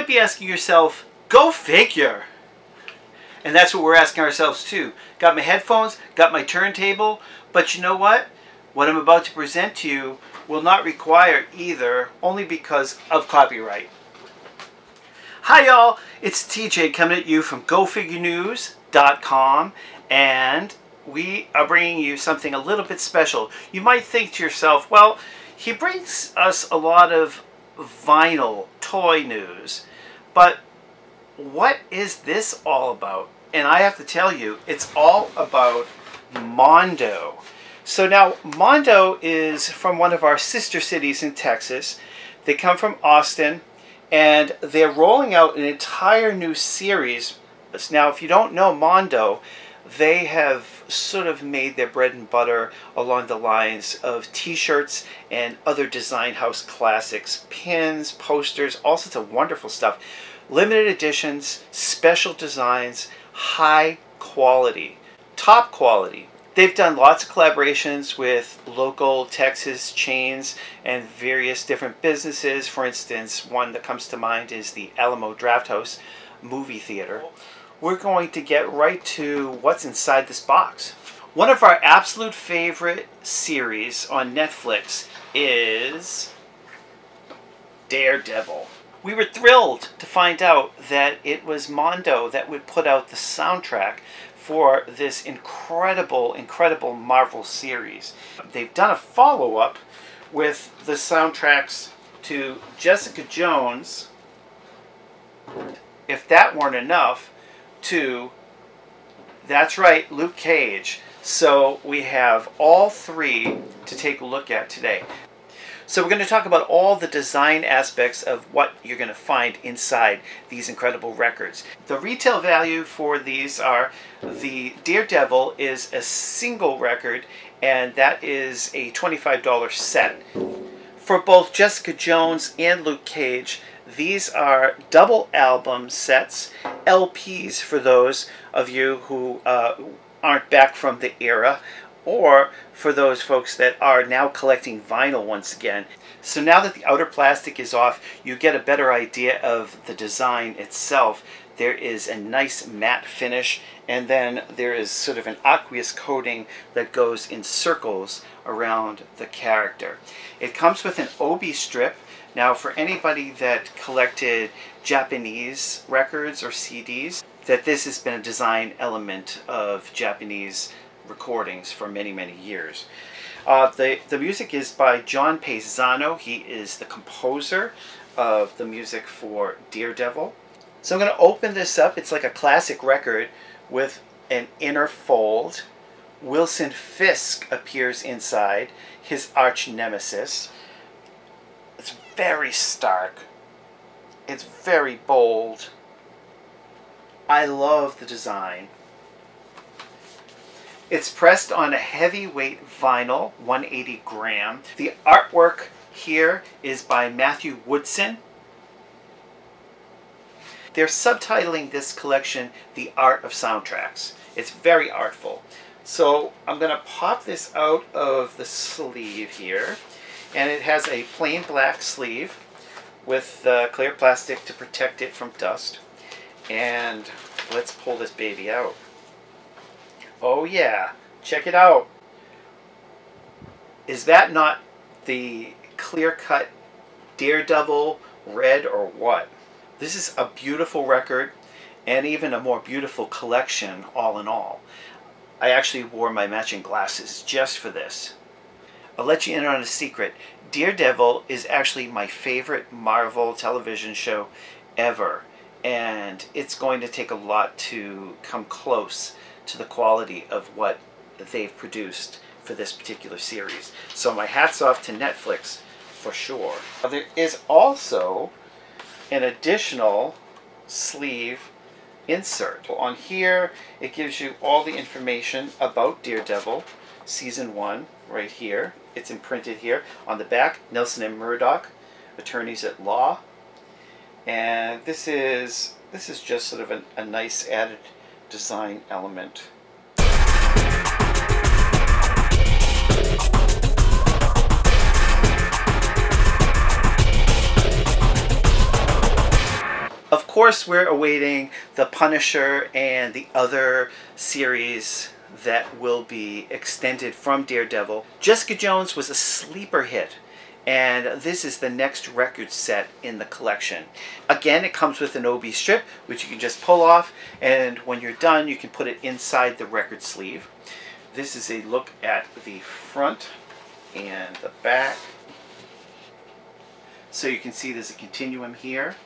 be asking yourself, go figure. And that's what we're asking ourselves too. Got my headphones, got my turntable, but you know what? What I'm about to present to you will not require either, only because of copyright. Hi y'all, it's TJ coming at you from GoFigureNews.com, and we are bringing you something a little bit special. You might think to yourself, well, he brings us a lot of vinyl toy news, but what is this all about? And I have to tell you, it's all about Mondo. So now, Mondo is from one of our sister cities in Texas. They come from Austin, and they're rolling out an entire new series. Now, if you don't know Mondo, they have sort of made their bread and butter along the lines of t-shirts and other design house classics, pins, posters, all sorts of wonderful stuff. Limited editions, special designs, high quality, top quality. They've done lots of collaborations with local Texas chains and various different businesses. For instance, one that comes to mind is the Alamo Drafthouse movie theater. We're going to get right to what's inside this box. One of our absolute favorite series on Netflix is Daredevil. We were thrilled to find out that it was Mondo that would put out the soundtrack for this incredible Marvel series. They've done a follow-up with the soundtracks to Jessica Jones, if that weren't enough, to, that's right, Luke Cage. So we have all three to take a look at today. So we're going to talk about all the design aspects of what you're going to find inside these incredible records. The retail value for these are, the Daredevil is a single record, and that is a $25 set. For both Jessica Jones and Luke Cage, these are double album sets, LPs for those of you who aren't back from the era, or for those folks that are now collecting vinyl once again. So now that the outer plastic is off, you get a better idea of the design itself. There is a nice matte finish, and then there is sort of an aqueous coating that goes in circles around the character. It comes with an obi strip. Now, for anybody that collected Japanese records or CDs, that this has been a design element of Japanese recordings for many years. The music is by John Paisano. He is the composer of the music for Daredevil. So I'm going to open this up. It's like a classic record with an inner fold. Wilson Fisk appears inside, his arch nemesis. It's very stark. It's very bold. I love the design. It's pressed on a heavyweight vinyl, 180 gram. The artwork here is by Matthew Woodson. They're subtitling this collection, The Art of Soundtracks. It's very artful. So I'm going to pop this out of the sleeve here. And it has a plain black sleeve with clear plastic to protect it from dust. And let's pull this baby out. Oh yeah, check it out. Is that not the clear-cut Daredevil red or what? This is a beautiful record, and even a more beautiful collection all in all. I actually wore my matching glasses just for this. I'll let you in on a secret. Daredevil is actually my favorite Marvel television show ever, and it's going to take a lot to come close to the quality of what they've produced for this particular series. So my hat's off to Netflix for sure. There is also an additional sleeve insert. On here, it gives you all the information about Daredevil Season 1 right here. It's imprinted here. On the back, Nelson and Murdoch, attorneys at law. And this is just sort of a nice added design element. Of course, we're awaiting The Punisher and the other series that will be extended from Daredevil. Jessica Jones was a sleeper hit, and this is the next record set in the collection. Again, it comes with an OB strip, which you can just pull off, and when you're done, you can put it inside the record sleeve. This is a look at the front and the back. So you can see there's a continuum here.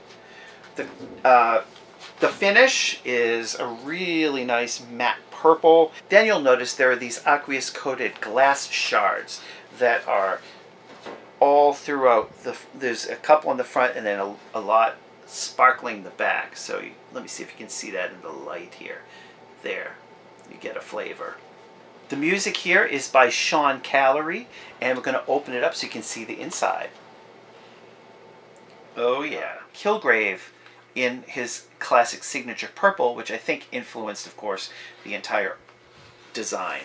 The finish is a really nice matte purple. Then you'll notice there are these aqueous coated glass shards that are all throughout. There's a couple on the front and then a lot sparkling the back. So let me see if you can see that in the light here. There, you get a flavor. The music here is by Sean Callery, and we're going to open it up so you can see the inside. Oh yeah. Kilgrave in his classic signature purple, which I think influenced, of course, the entire design.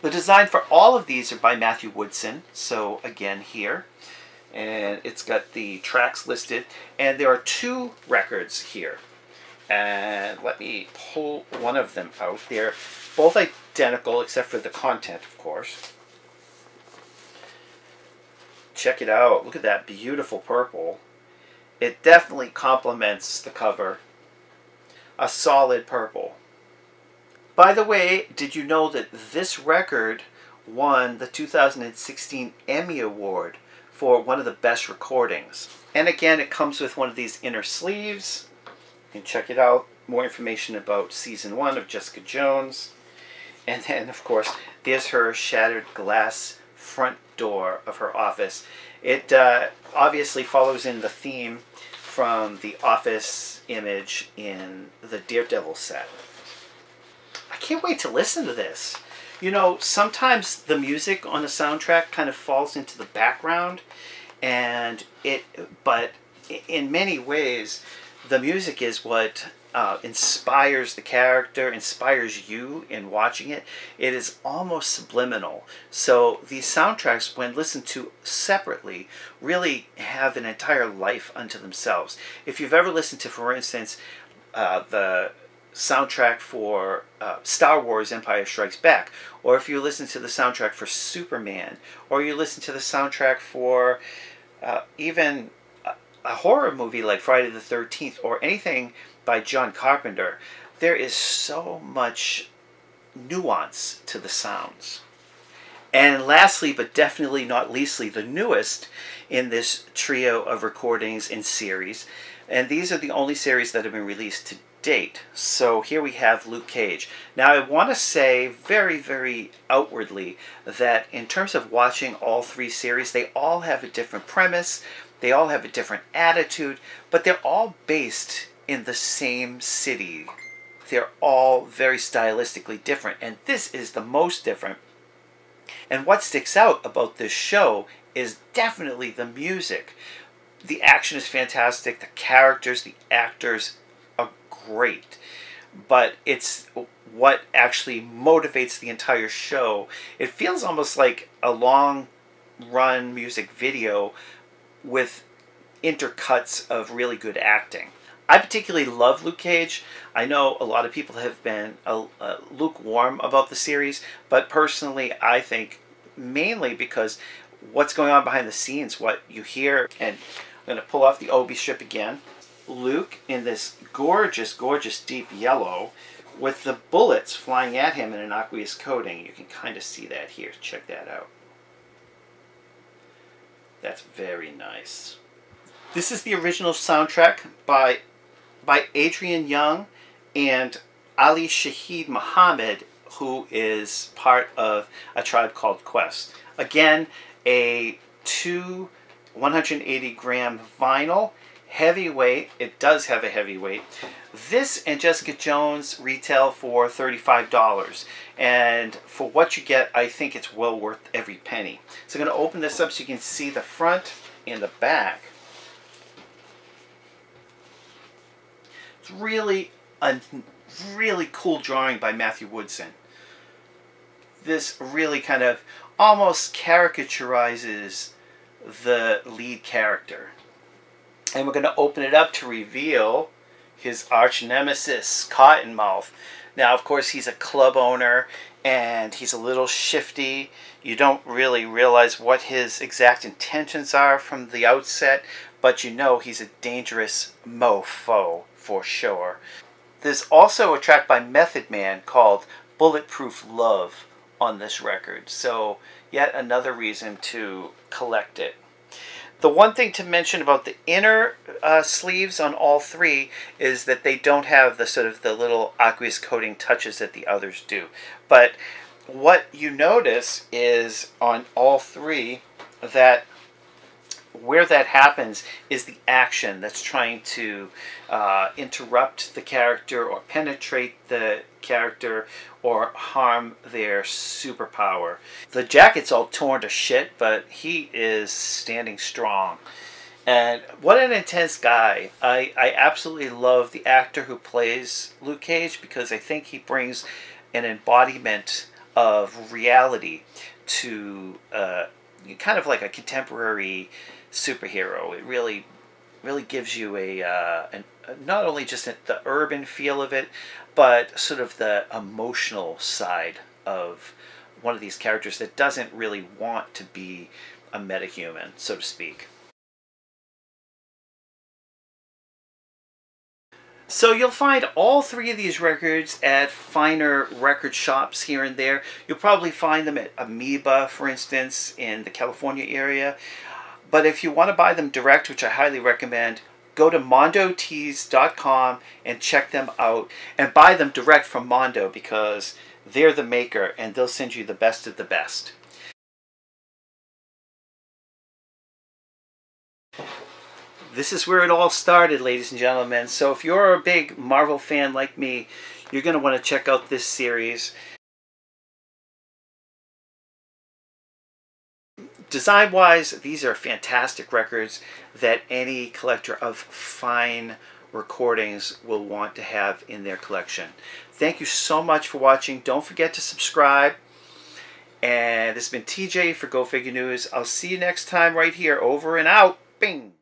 The design for all of these are by Matthew Woodson, so again here. And it's got the tracks listed, and there are 2 records here. And let me pull one of them out. They're both identical except for the content, of course. Check it out. Look at that beautiful purple. It definitely complements the cover. A solid purple. By the way, did you know that this record won the 2016 Emmy Award for one of the best recordings? And again, it comes with one of these inner sleeves. You can check it out. More information about season 1 of Jessica Jones. And then, of course, there's her shattered glass front door of her office. It obviously follows in the theme from the office image in the Daredevil set. I can't wait to listen to this. You know, sometimes the music on the soundtrack kind of falls into the background, but in many ways, the music is what inspires the character, inspires you in watching it. It is almost subliminal. So these soundtracks, when listened to separately, really have an entire life unto themselves. If you've ever listened to, for instance, the soundtrack for Star Wars Empire Strikes Back, or if you listen to the soundtrack for Superman, or you listen to the soundtrack for even a horror movie like Friday the 13th, or anything by John Carpenter, there is so much nuance to the sounds. And lastly, but definitely not leastly, the newest in this trio of recordings in series, and these are the only series that have been released to date. So here we have Luke Cage. Now I want to say very, very outwardly that in terms of watching all 3 series, they all have a different premise, they all have a different attitude, but they're all based in the same city. They're all very stylistically different, and this is the most different. And what sticks out about this show is definitely the music. The action is fantastic, the characters, the actors are great, but it's what actually motivates the entire show. It feels almost like a long run music video with intercuts of really good acting. I particularly love Luke Cage. I know a lot of people have been lukewarm about the series, but personally I think mainly because what's going on behind the scenes, what you hear, and I'm going to pull off the OB strip again. Luke in this gorgeous, gorgeous deep yellow with the bullets flying at him in an aqueous coating. You can kind of see that here. Check that out. That's very nice. This is the original soundtrack by Adrian Young and Ali Shaheed Muhammad, who is part of A Tribe Called Quest. Again, a 180-gram vinyl, heavyweight. It does have a heavyweight. This and Jessica Jones retail for $35. And for what you get, I think it's well worth every penny. So I'm going to open this up so you can see the front and the back. It's really a really cool drawing by Matthew Woodson. This really kind of almost caricaturizes the lead character. And we're going to open it up to reveal his arch nemesis, Cottonmouth. Now, of course, he's a club owner, and he's a little shifty. You don't really realize what his exact intentions are from the outset, but you know he's a dangerous mofo for sure. There's also a track by Method Man called Bulletproof Love on this record, so yet another reason to collect it. The one thing to mention about the inner sleeves on all three is that they don't have the sort of the little aqueous coating touches that the others do. But what you notice is on all three that where that happens is the action that's trying to interrupt the character or penetrate the character or harm their superpower. The jacket's all torn to shit, but he is standing strong. And what an intense guy. I absolutely love the actor who plays Luke Cage because I think he brings an embodiment of reality to kind of like a contemporary superhero. It really gives you a not only just the urban feel of it, but sort of the emotional side of one of these characters that doesn't really want to be a metahuman, so to speak. So you'll find all three of these records at finer record shops here and there. You'll probably find them at Amoeba, for instance, in the California area. But if you want to buy them direct, which I highly recommend, go to mondotees.com and check them out. And buy them direct from Mondo because they're the maker and they'll send you the best of the best. This is where it all started, ladies and gentlemen. So if you're a big Marvel fan like me, you're going to want to check out this series. Design-wise, these are fantastic records that any collector of fine recordings will want to have in their collection. Thank you so much for watching. Don't forget to subscribe. And this has been TJ for Go Figure News. I'll see you next time right here. Over and out. Bing!